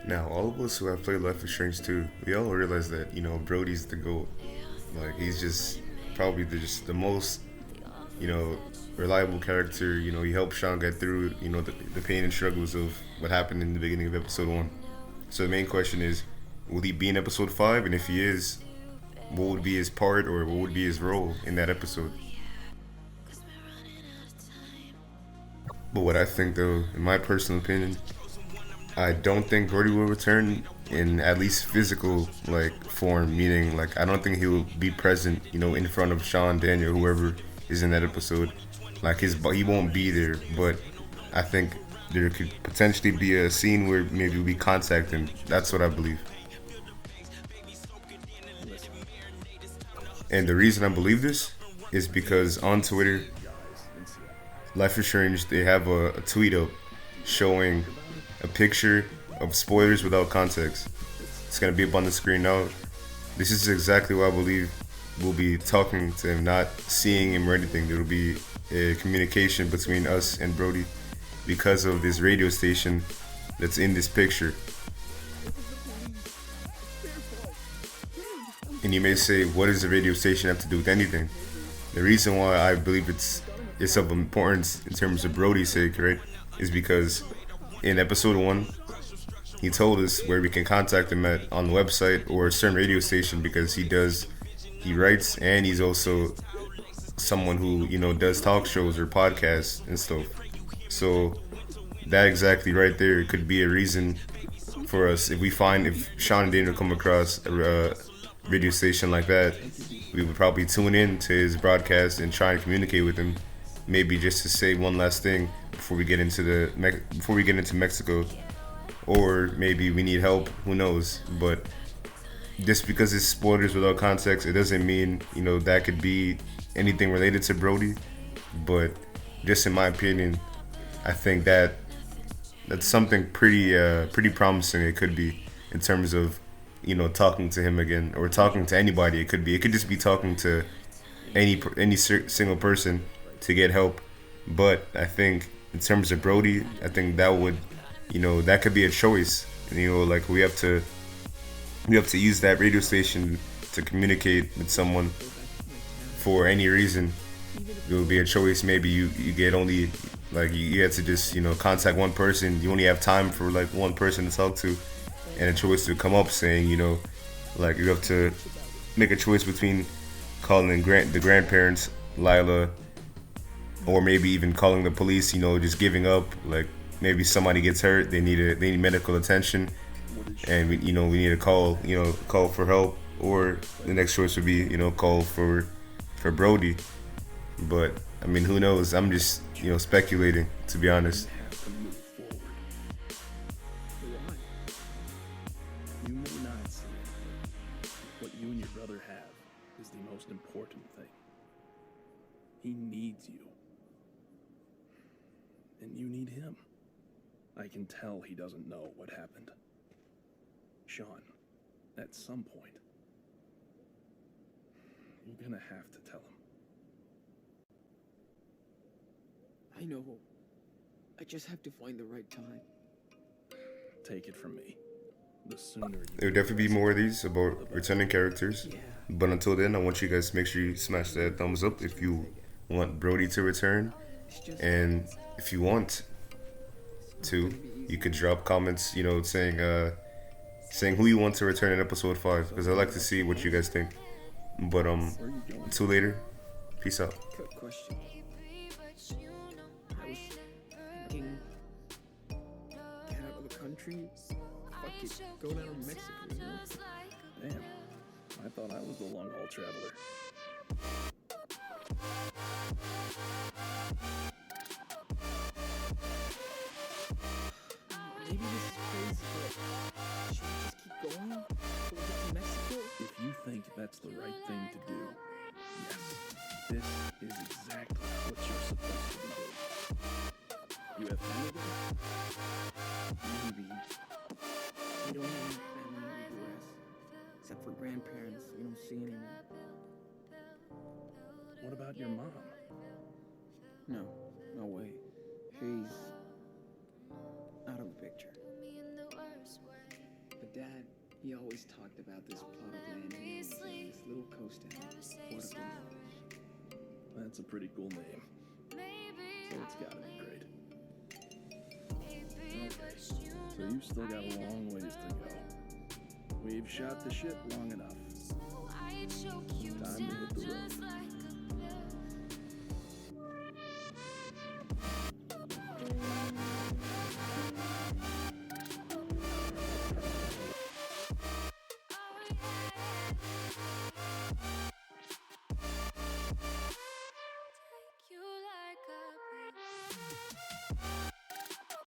Now, all of us who have played Life is Strange 2, we all realize that, Brody's the GOAT. Like, he's just probably just the most, you know, reliable character. He helped Sean get through, the pain and struggles of what happened in the beginning of episode 1. So the main question is, will he be in episode 5? And if he is, what would be his part or what would be his role in that episode? But what I think, though, in my personal opinion, I don't think Brody will return in at least physical form. Meaning, I don't think he will be present, in front of Sean, Daniel, whoever is in that episode. He won't be there. But I think there could potentially be a scene where maybe we contact him. That's what I believe. And the reason I believe this is because on Twitter, Life is Strange, they have a tweet up showing a picture of spoilers without context. It's gonna be up on the screen now. This is exactly what I believe we'll be talking to him, not seeing him or anything. There will be a communication between us and Brody because of this radio station that's in this picture. And you may say, what does the radio station have to do with anything? The reason why I believe it's of importance in terms of Brody's sake, right, is because in episode 1, he told us where we can contact him at on the website or a certain radio station because he writes, and he's also someone who, does talk shows or podcasts and stuff. So that exactly right there could be a reason for us if Sean and Daniel come across a radio station like that, we would probably tune in to his broadcast and try and communicate with him, maybe just to say one last thing before we get into Mexico, or maybe we need help. Who knows? But just because it's spoilers without context, it doesn't mean that could be anything related to Brody. But just in my opinion, I think that's something pretty promising. It could be in terms of talking to him again or talking to anybody. It could just be talking to any single person to get help. But I think in terms of Brody, I think that would that could be a choice. We have to use that radio station to communicate with someone for any reason. It would be a choice. Maybe you get only you have to just contact one person. You only have time for one person to talk to, and a choice to come up saying you have to make a choice between calling the grandparents, Lila, or maybe even calling the police. Just giving up. Maybe somebody gets hurt, they need medical attention, and we need to call for help. Or the next choice would be call for Brody. But I mean, who knows? I'm just speculating, to be honest. You may not see it. What you and your brother have is the most important thing. He needs you. And you need him. I can tell he doesn't know what happened. Sean, at some point, you're gonna have to tell him. I know. I just have to find the right time. Take it from me. The sooner you... There will definitely be more of these about returning characters. Yeah. But until then, I want you guys to make sure you smash that thumbs up if you want Brody to return. And if you want to, you could drop comments, saying who you want to return in episode 5, because I'd like to see what you guys think. But until later, peace out. Quick question. I was thinking, get out of the country. Fuck it, go down to Mexico. Damn, I thought I was the long haul traveler. Maybe this is crazy, but should we just keep going till we get to Mexico? If you think that's the right thing to do, yes, this is exactly what you're supposed to be doing. You have family there? Maybe. We don't have any family in the U.S. Except for grandparents we don't see anymore. What about your mom? No, no way. She's out of the picture. Dad, he always talked about this plot of land he owns, this little coast town. Waterfront. That's a pretty cool name. So it's gotta be great. Okay, so you've still got a long ways to go. We've shot the shit long enough. Time to hit the road.